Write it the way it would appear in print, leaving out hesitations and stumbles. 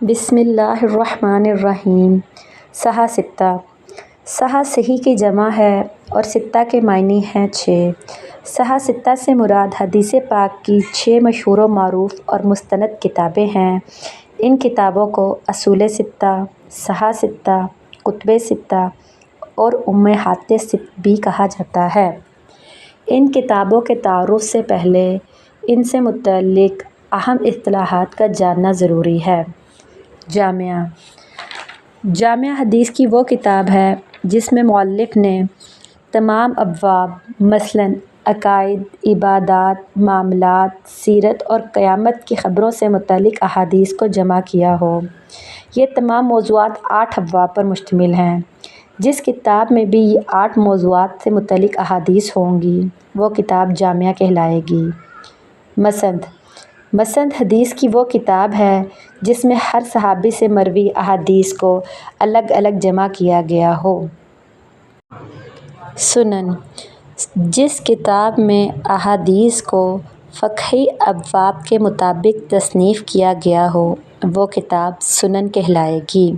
بسم اللہ الرحمن الرحیم۔ صحاح ستہ۔ صحاح صحیح کی جمع ہے اور ستہ کے معنی ہیں 6۔ صحاح ستہ سے مراد حدیث پاک کی 6 مشہور و معروف اور مستند کتابیں ہیں۔ ان کتابوں کو اصول ستہ، صحاح ستہ، کتب ستہ اور امہات ستہ بھی کہا جاتا ہے۔ ان کتابوں کے تعارف سے پہلے ان سے متعلق اہم اصطلاحات کا جاننا ضروری ہے۔ جامع حدیث کی وہ کتاب ہے جس میں مؤلف نے تمام ابواب مثلاً عقائد، عبادات، معاملات، سیرت اور قیامت کی خبروں سے متعلق احادیث کو جمع کیا ہو۔ یہ تمام موضوعات 8 ابواب پر مشتمل ہیں۔ جس کتاب میں بھی یہ 8 موضوعات سے متعلق احادیث ہوں گی وہ کتاب جامع کہلائے گی۔ مسند حدیث کی وہ کتاب ہے جس میں ہر صحابی سے مروی احادیث کو الگ الگ جمع کیا گیا ہو۔ سنن جس کتاب میں احادیث کو فقہی ابواب کے مطابق تصنیف کیا گیا ہو وہ کتاب سنن کہلائے گی۔